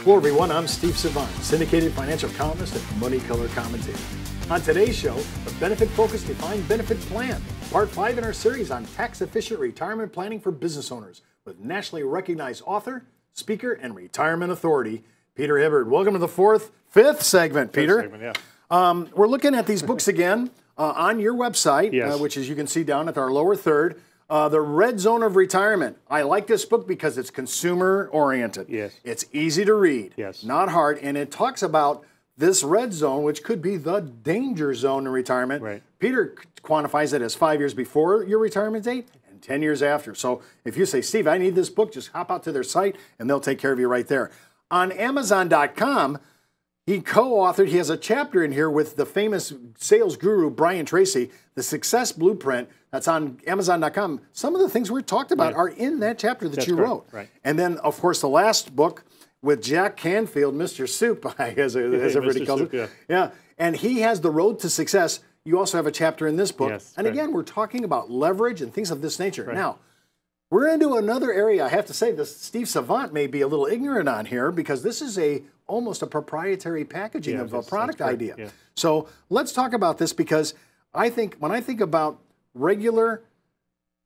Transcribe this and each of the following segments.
Hello everyone, I'm Steve Savant, syndicated financial columnist and money color commentator. On today's show, the benefit-focused defined benefit plan, part 5 in our series on tax-efficient retirement planning for business owners with nationally recognized author, speaker, and retirement authority, Peter Hibbard. Welcome to the fifth segment, Peter. Fifth segment, yeah. We're looking at these books again on your website, yes. Which as you can see down at our lower third, The Red Zone of Retirement. I like this book because it's consumer-oriented. Yes. It's easy to read, yes. Not hard, and it talks about this red zone, which could be the danger zone in retirement. Right. Peter quantifies it as 5 years before your retirement date and 10 years after. So if you say, Steve, I need this book, just hop out to their site, and they'll take care of you right there. On Amazon.com, he co-authored, he has a chapter in here with the famous sales guru, Brian Tracy, The Success Blueprint. That's on Amazon.com. Some of the things we talked about are in that chapter that you wrote. Right. And then, of course, the last book with Jack Canfield, Mr. Soup, as everybody calls it. Yeah. And he has The Road to Success. You also have a chapter in this book. Yes, and again, we're talking about leverage and things of this nature. Right. Now, we're into another area. I have to say, this Steve Savant may be a little ignorant on here because this is almost a proprietary packaging of a product idea. Yeah. So let's talk about this because I think when I think about regular,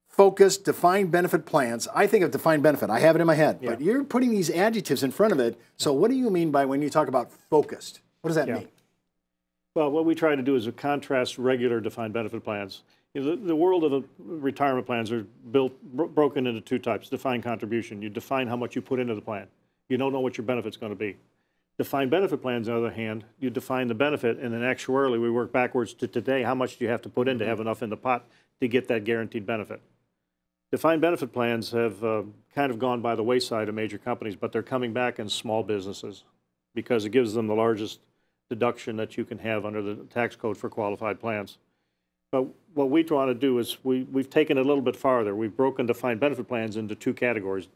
focused, defined benefit plans, I think of defined benefit. I have it in my head, but you're putting these adjectives in front of it. So what do you mean by when you talk about focused? What does that mean? Well, what we try to do is to contrast regular defined benefit plans. You know, the world of retirement plans are broken into two types. Defined contribution. You define how much you put into the plan. You don't know what your benefit's going to be. Defined benefit plans, on the other hand, you define the benefit, and then actuarially we work backwards to today. How much do you have to put in to have enough in the pot to get that guaranteed benefit? Defined benefit plans have kind of gone by the wayside of major companies, but they're coming back in small businesses because it gives them the largest deduction that you can have under the tax code for qualified plans. But what we want to do is we've taken it a little bit farther. We've broken defined benefit plans into two categories.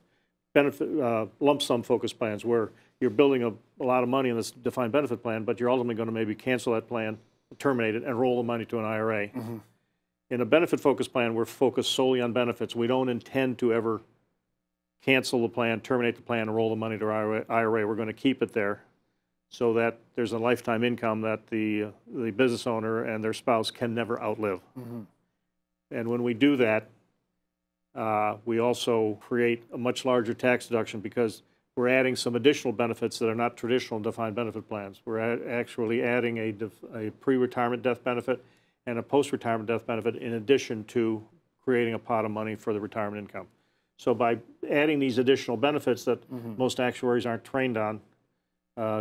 Lump sum focused plans where you're building a lot of money in this defined benefit plan, but you're ultimately going to maybe cancel that plan, terminate it, and roll the money to an IRA. Mm-hmm. In a benefit focused plan, we're focused solely on benefits. We don't intend to ever cancel the plan, terminate the plan, and roll the money to IRA. We're going to keep it there so that there's a lifetime income that the business owner and their spouse can never outlive. Mm-hmm. And when we do that, we also create a much larger tax deduction because we're adding some additional benefits that are not traditional defined benefit plans. We're actually adding a pre-retirement death benefit and a post-retirement death benefit in addition to creating a pot of money for the retirement income. So by adding these additional benefits that most actuaries aren't trained on,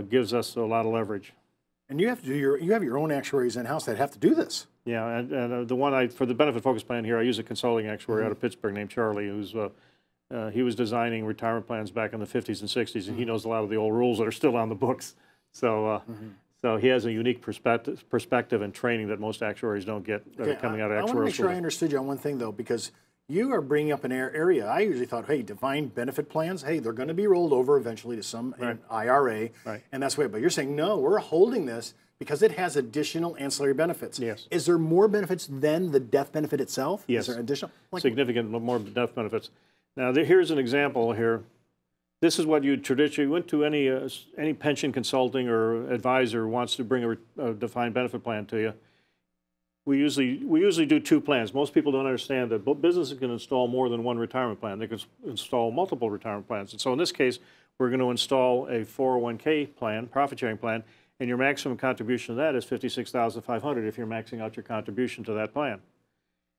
gives us a lot of leverage. And you have to do you have your own actuaries in-house that have to do this. Yeah, and the one for the benefit focus plan here, I use a consulting actuary out of Pittsburgh named Charlie, who's he was designing retirement plans back in the 50s and 60s, and he knows a lot of the old rules that are still on the books. So, so he has a unique perspective and training that most actuaries don't get coming out of actuarial. I want to make sure I understood you on one thing though, because you are bringing up an area. I usually thought, hey, defined benefit plans, hey, they're going to be rolled over eventually to some IRA, and that's the way. But you're saying, no, we're holding this because it has additional ancillary benefits. Yes. Is there more benefits than the death benefit itself? Yes. Is there additional? Significant more death benefits. Now, here's an example here. This is what you traditionally went to any pension consulting or advisor wants to bring a defined benefit plan to you. We usually do two plans. Most people don't understand that businesses can install more than one retirement plan. They can install multiple retirement plans. And so in this case, we're going to install a 401k plan, profit sharing plan, and your maximum contribution to that is $56,500 if you're maxing out your contribution to that plan.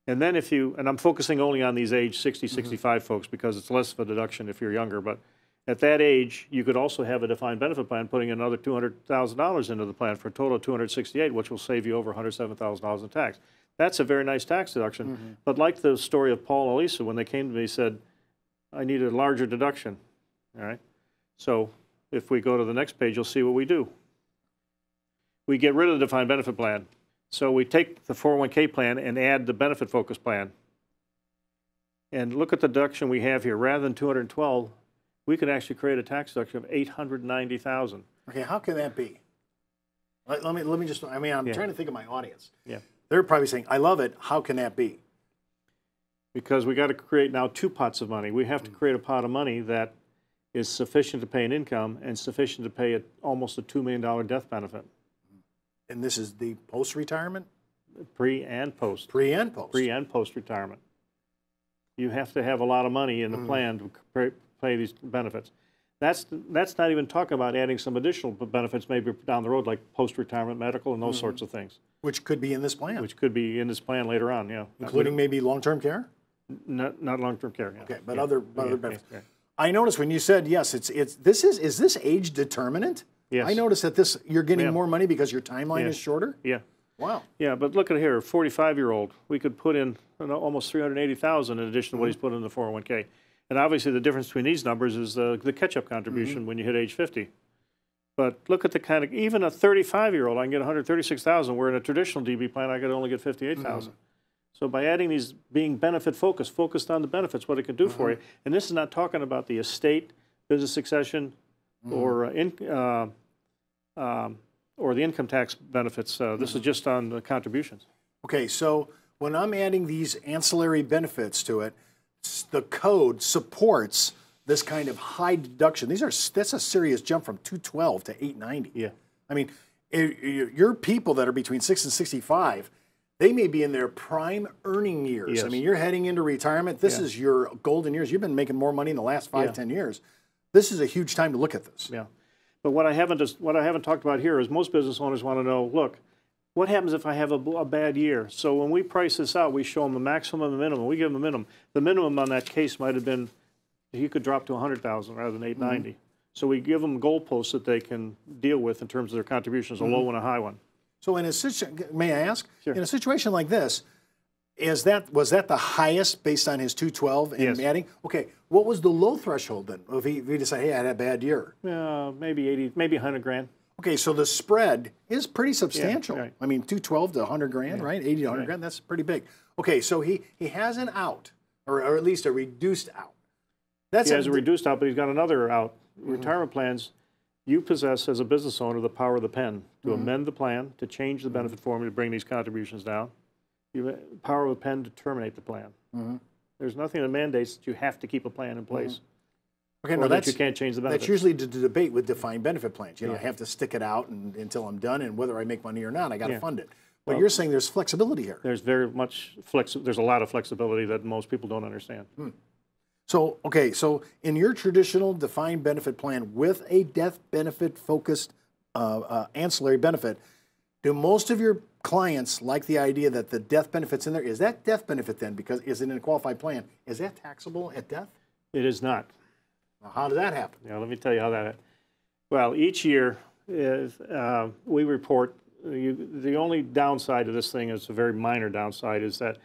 And then and I'm focusing only on these age 60, 65 folks because it's less of a deduction if you're younger, but at that age, you could also have a defined benefit plan putting another $200,000 into the plan for a total of $268,000, which will save you over $107,000 in tax. That's a very nice tax deduction. But like the story of Paul and Lisa, when they came to me, said, I need a larger deduction. All right. So if we go to the next page, you'll see what we do. We get rid of the defined benefit plan. So we take the 401k plan and add the benefit focus plan. And look at the deduction we have here. Rather than $212,000, we can actually create a tax deduction of $890,000. Okay, how can that be? Let me just, I'm trying to think of my audience. Yeah. They're probably saying, I love it. How can that be? Because we got to create now two pots of money. We have to create a pot of money that is sufficient to pay an income and sufficient to pay almost a $2 million death benefit. And this is the post-retirement? Pre and post. Pre and post. Pre and post-retirement. You have to have a lot of money in the plan to pay these benefits. That's not even talking about adding some additional benefits maybe down the road, like post-retirement medical and those sorts of things. Which could be in this plan. Which could be in this plan later on, yeah. Including maybe long-term care? Not long-term care, yeah. Okay, but other benefits. Yeah. I noticed when you said, yes, is this age determinant? Yes. I noticed that you're getting more money because your timeline is shorter? Yeah. Wow. Yeah, but look at here, 45-year-old, we could put in almost $380,000 in addition to what he's put in the 401k. And obviously the difference between these numbers is the catch-up contribution when you hit age 50. But look at the kind of, even a 35-year-old, I can get $136,000, where in a traditional DB plan, I could only get $58,000. So by adding these, being benefit focused on the benefits, what it can do for you, and this is not talking about the estate, business succession, or the income tax benefits. This is just on the contributions. Okay, so when I'm adding these ancillary benefits to it, the code supports this kind of high deduction. That's a serious jump from 212 to 890. Yeah. I mean, your people that are between 6 and 65, they may be in their prime earning years. Yes. I mean, you're heading into retirement. This is your golden years. You've been making more money in the last 5, 10 years. This is a huge time to look at this. Yeah. But what I haven't talked about here is most business owners want to know, look, what happens if I have a bad year? So when we price this out, we show them a maximum and a minimum. We give them a minimum. The minimum on that case might have been, he could drop to 100,000 rather than 890. So we give them goalposts that they can deal with in terms of their contributions, a low and a high one. So in a may I ask, Sure. in a situation like this, was that the highest based on his 212 and adding? Okay, what was the low threshold then? If he decided, hey, I had a bad year. Maybe 80, maybe 100 grand. Okay, so the spread is pretty substantial. Yeah, right. I mean, 212 to 100 grand, right? 80 to 100 grand, that's pretty big. Okay, so he has an out, or at least a reduced out. He has a reduced out, but he's got another out. Retirement plans, you possess as a business owner the power of the pen to amend the plan, to change the benefit formula, to bring these contributions down. You have the power of the pen to terminate the plan. There's nothing that mandates that you have to keep a plan in place. Okay, or that you can't change the benefits. That's usually the debate with defined benefit plans. You know, I have to stick it out until I'm done, and whether I make money or not, I got to fund it. But you're saying there's flexibility here. There's very much there's a lot of flexibility that most people don't understand. So, okay, so in your traditional defined benefit plan with a death benefit focused ancillary benefit, do most of your clients like the idea that the death benefit's in there? Is that death benefit then, because is it in a qualified plan, is that taxable at death? It is not. Now, how did that happen? Yeah, let me tell you how that happened. Well, each year we report, the only downside of this thing, is a very minor downside, is that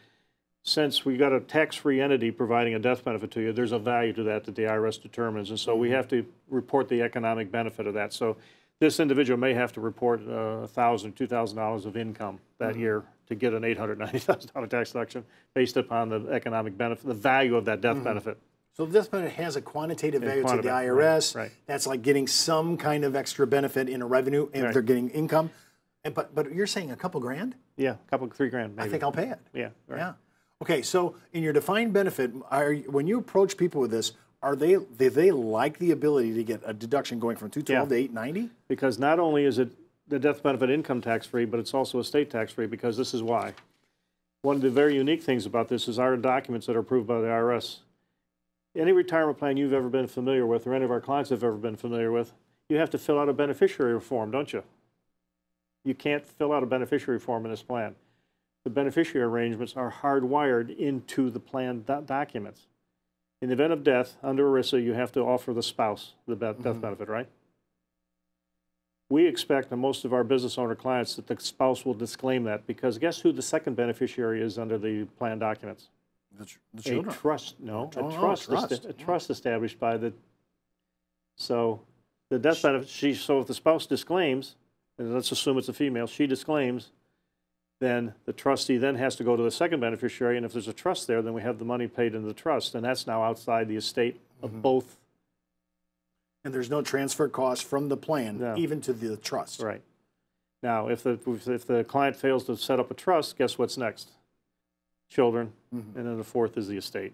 since we got a tax-free entity providing a death benefit to you, there's a value to that the IRS determines, and so we have to report the economic benefit of that. So this individual may have to report $1,000, $2,000 of income that year to get an $890,000 tax deduction based upon the economic benefit, the value of that death benefit. So this benefit has a quantitative value to the IRS. Right. That's like getting some kind of extra benefit in a revenue if they're getting income. But you're saying a couple grand? Yeah, a couple, $3 grand maybe. I think I'll pay it. Yeah. Right. Yeah. Okay, so in your defined benefit, when you approach people with this, do they like the ability to get a deduction going from 212 to 890? Because not only is it the death benefit income tax free, but it's also estate tax free, because this is why. One of the very unique things about this is our documents that are approved by the IRS. Any retirement plan you've ever been familiar with, or any of our clients have ever been familiar with, you have to fill out a beneficiary form, don't you? You can't fill out a beneficiary form in this plan. The beneficiary arrangements are hardwired into the plan documents. In the event of death, under ERISA, you have to offer the spouse the death benefit, right? We expect in most of our business owner clients that the spouse will disclaim that, because guess who the second beneficiary is under the plan documents? The children. A trust, a trust established by the, so the death benefit, so if the spouse disclaims, and let's assume it's a female, she disclaims, then the trustee then has to go to the second beneficiary, and if there's a trust there, then we have the money paid into the trust, and that's now outside the estate of both. And there's no transfer cost from the plan, even to the trust. Right. Now, if the client fails to set up a trust, guess what's next? Children, and then the fourth is the estate.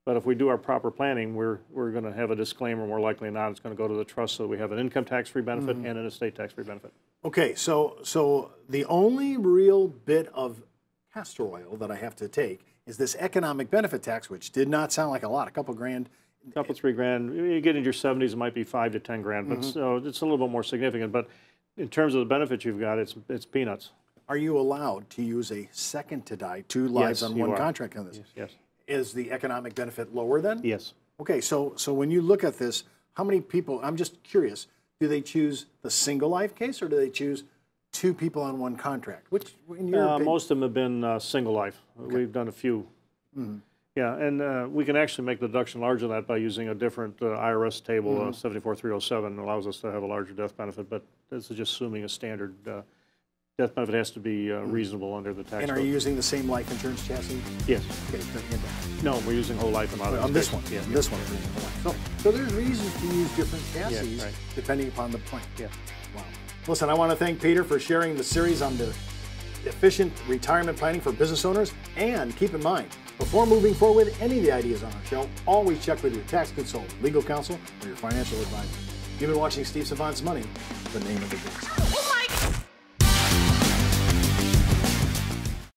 But if we do our proper planning, we're going to have a disclaimer. More likely than not, it's going to go to the trust, so we have an income tax-free benefit and an estate tax-free benefit. Okay, so the only real bit of castor oil that I have to take is this economic benefit tax, which did not sound like a lot, a couple grand. A couple, $3,000. You get into your 70s, it might be $5 to $10 grand, but so it's a little bit more significant. But in terms of the benefits you've got, it's peanuts. Are you allowed to use a second to die, 2 lives on one contract on this? Yes. Is the economic benefit lower then? Yes. Okay, so when you look at this, how many people, I'm just curious, do they choose the single life case or do they choose 2 people on one contract? Which, in your opinion? Most of them have been single life. Okay. We've done a few. Yeah, and we can actually make the deduction larger than that by using a different IRS table, 74307 allows us to have a larger death benefit, but this is just assuming a standard death benefit has to be reasonable under the tax And are code. you using the same life insurance chassis? Yes. Okay, No, we're using whole life on this one. Yeah. On this one. So there's reasons to use different chassis depending upon the plan. Yeah. Wow. Listen, I want to thank Peter for sharing the series on the efficient retirement planning for business owners. And keep in mind, before moving forward with any of the ideas on our show, always check with your tax consultant, legal counsel, or your financial advisor. You've been watching Steve Savant's Money, the name of the business.